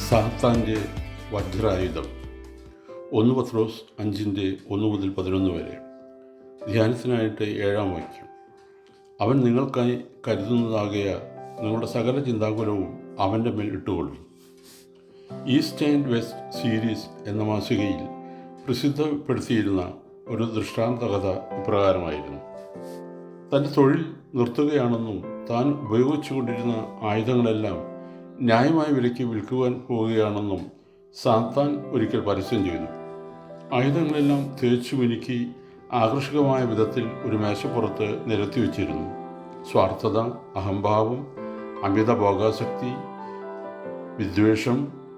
സാത്താൻ്റെ വജ്രായുധം 1 പത്രോസ് 5:1-11 വരെ. ധ്യാനത്തിനായിട്ട് 7-ാം വാക്യം. അവൻ നിങ്ങൾക്കായി കരുതുന്നതാകിയ നിങ്ങളുടെ സകല ചിന്താകുലവും അവൻ്റെ മേൽ ഇട്ടുകൊള്ളും. ഈസ്റ്റ് ആൻഡ് വെസ്റ്റ് സീരീസ് എന്ന മാസികയിൽ പ്രസിദ്ധപ്പെടുത്തിയിരുന്ന ഒരു ദൃഷ്ടാന്ത കഥ ഇപ്രകാരമായിരുന്നു. തൻ്റെ തൊഴിൽ നിർത്തുകയാണെന്നും താൻ ഉപയോഗിച്ചുകൊണ്ടിരുന്ന ആയുധങ്ങളെല്ലാം ന്യായമായ വിലയ്ക്ക് വിൽക്കുവാൻ പോവുകയാണെന്നും സാത്താൻ ഒരിക്കൽ പരസ്യം ചെയ്തു. ആയുധങ്ങളെല്ലാം തേച്ചു മിനുക്കി ആകർഷകമായ വിധത്തിൽ ഒരു മേശപ്പുറത്ത് നിരത്തി വച്ചിരുന്നു. സ്വാർത്ഥത, അഹംഭാവം, അമിത ഭോഗാസക്തി, വിദ്വേഷം,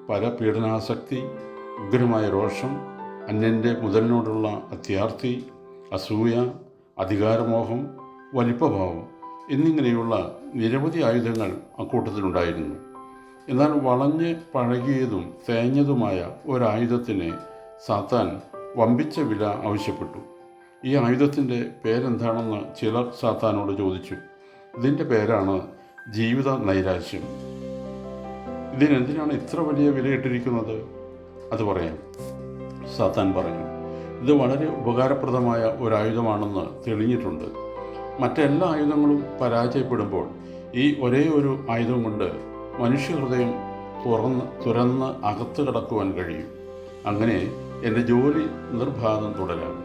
പരപീഡനാസക്തി, ഉഗ്രമായ രോഷം, അന്യൻ്റെ മുതലിനോടുള്ള അത്യാർത്തി, അസൂയ, അധികാരമോഹം, വലിപ്പഭാവം എന്നിങ്ങനെയുള്ള നിരവധി ആയുധങ്ങൾ അക്കൂട്ടത്തിലുണ്ടായിരുന്നു. എന്നാൽ വളഞ്ഞ് പഴകിയതും തേഞ്ഞതുമായ ഒരായുധത്തിന് സാത്താൻ വമ്പിച്ച വില ആവശ്യപ്പെട്ടു. ഈ ആയുധത്തിൻ്റെ പേരെന്താണെന്ന് ചിലർ സാത്താനോട് ചോദിച്ചു. ഇതിൻ്റെ പേരാണ് ജീവിത നൈരാശ്യം. ഇതിനെന്തിനാണ് ഇത്ര വലിയ വിലയിട്ടിരിക്കുന്നത്? അത് പറയാം. സാത്താൻ പറഞ്ഞു, ഇത് വളരെ ഉപകാരപ്രദമായ ഒരായുധമാണെന്ന് തെളിഞ്ഞിട്ടുണ്ട്. മറ്റെല്ലാ ആയുധങ്ങളും പരാജയപ്പെടുമ്പോൾ ഈ ഒരേ ഒരു ആയുധം കൊണ്ട് മനുഷ്യഹൃദയം തുറന്ന് അകത്ത് കടക്കുവാൻ കഴിയും. അങ്ങനെ എൻ്റെ ജോലി നിർബാധം തുടരാം.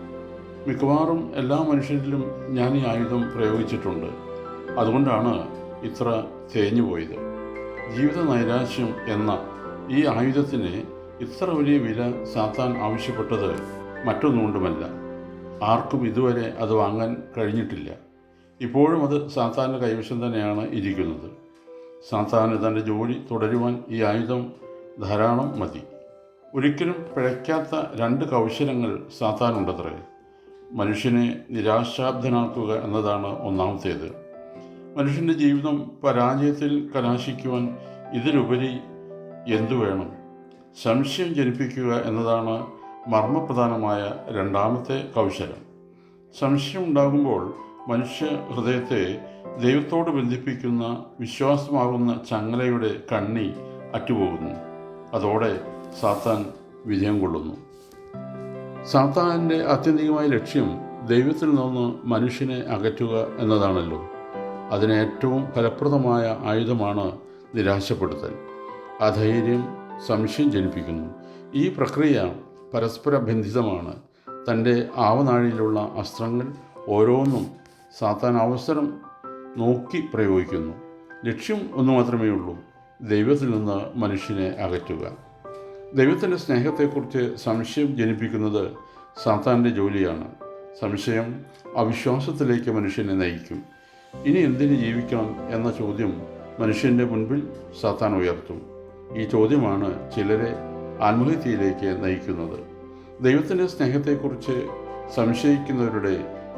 മിക്കവാറും എല്ലാ മനുഷ്യരിലും ഞാൻ ഈ ആയുധം പ്രയോഗിച്ചിട്ടുണ്ട്. അതുകൊണ്ടാണ് ഇത്ര തേഞ്ഞുപോയത്. ജീവിത നൈരാശ്യം എന്ന ഈ ആയുധത്തിന് ഇത്ര വലിയ വില സാത്താൻ ആവശ്യപ്പെട്ടത് മറ്റൊന്നുകൊണ്ടുമല്ല. ആർക്കും ഇതുവരെ അത് വാങ്ങാൻ കഴിഞ്ഞിട്ടില്ല. ഇപ്പോഴും അത് സാത്താൻ്റെ കൈവശം തന്നെയാണ് ഇരിക്കുന്നത്. സാത്താന് തൻ്റെ ജോലി തുടരുവാൻ ഈ ആയുധം ധാരാളം മതി. ഒരിക്കലും പിഴയ്ക്കാത്ത 2 കൗശലങ്ങൾ സാത്താനുണ്ടത്രേ. മനുഷ്യനെ നിരാശാബ്ദനാക്കുക എന്നതാണ് ഒന്നാമത്തേത്. മനുഷ്യൻ്റെ ജീവിതം പരാജയത്തിൽ കലാശിക്കുവാൻ ഇതിലുപരി എന്തു വേണം? സംശയം ജനിപ്പിക്കുക എന്നതാണ് മർമ്മപ്രധാനമായ 2ാമത്തെ കൗശലം. സംശയം ഉണ്ടാകുമ്പോൾ മനുഷ്യ ഹൃദയത്തെ ദൈവത്തോട് ബന്ധിപ്പിക്കുന്ന വിശ്വാസമാകുന്ന ചങ്ങലയുടെ കണ്ണി അറ്റുപോകുന്നു. അതോടെ സാത്താൻ വിജയം കൊള്ളുന്നു. സാത്താൻ്റെ ആത്യന്തികമായ ലക്ഷ്യം ദൈവത്തിൽ നിന്ന് മനുഷ്യനെ അകറ്റുക എന്നതാണല്ലോ. അതിന് ഏറ്റവും ഫലപ്രദമായ ആയുധമാണ് നിരാശപ്പെടുത്തൽ. അധൈര്യം സംശയം ജനിപ്പിക്കുന്നു. ഈ പ്രക്രിയ പരസ്പര ബന്ധിതമാണ്. തൻ്റെ ആവനാഴിയിലുള്ള അസ്ത്രങ്ങൾ ഓരോന്നും സാത്താൻ അവസരം നോക്കി പ്രയോഗിക്കുന്നു. ലക്ഷ്യം ഒന്നു മാത്രമേ ഉള്ളൂ: ദൈവത്തിൽ നിന്ന് മനുഷ്യനെ അകറ്റുക. ദൈവത്തിൻ്റെ സ്നേഹത്തെക്കുറിച്ച് സംശയം ജനിപ്പിക്കുന്നത് സാത്താൻ്റെ ജോലിയാണ്. സംശയം അവിശ്വാസത്തിലേക്ക് മനുഷ്യനെ നയിക്കും. ഇനി എന്തിന് ജീവിക്കണം എന്ന ചോദ്യം മനുഷ്യൻ്റെ മുൻപിൽ സാത്താൻ ഉയർത്തും. ഈ ചോദ്യമാണ് ചിലരെ ആത്മഹത്യയിലേക്ക് നയിക്കുന്നത്. ദൈവത്തിൻ്റെ സ്നേഹത്തെക്കുറിച്ച് സംശയിക്കുന്നവരുടെ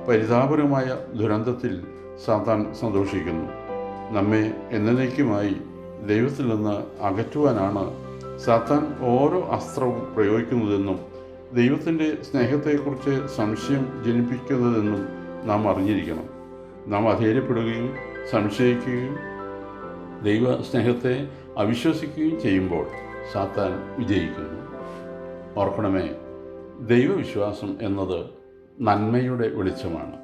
പരിതാപകരമായ ദുരന്തത്തിൽ സാത്താൻ സന്തോഷിക്കുന്നു. നമ്മെ എന്നേക്കുമായി ദൈവത്തിൽ നിന്ന് അകറ്റുവാനാണ് സാത്താൻ ഓരോ അസ്ത്രവും പ്രയോഗിക്കുന്നതെന്നും ദൈവത്തിൻ്റെ സ്നേഹത്തെക്കുറിച്ച് സംശയം ജനിപ്പിക്കുന്നതെന്നും നാം അറിഞ്ഞിരിക്കണം. നാം അധൈര്യപ്പെടുകയും സംശയിക്കുകയും ദൈവ സ്നേഹത്തെ അവിശ്വസിക്കുകയും ചെയ്യുമ്പോൾ സാത്താൻ വിജയിക്കുന്നു. ഓർക്കണമേ, ദൈവവിശ്വാസം എന്നത് നന്മയുടെ വെളിച്ചമാണ്.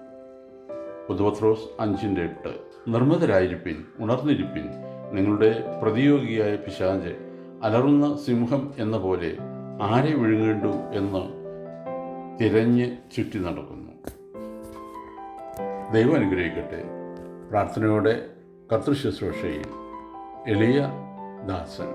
1 പത്രോസ് 5:8. നിർമ്മതരായിരിപ്പിൻ, ഉണർന്നിരിപ്പിൻ. നിങ്ങളുടെ പ്രതിയോഗിയായ പിശാച് അലറുന്ന സിംഹം എന്ന പോലെ ആരെ വിഴുങ്ങേണ്ടു എന്ന് തിരഞ്ഞ് ചുറ്റി നടക്കുന്നു. ദൈവം അനുഗ്രഹിക്കട്ടെ. പ്രാർത്ഥനയോടെ കർത്തൃശുശ്രൂഷയിൽ എളിയ ദാസൻ.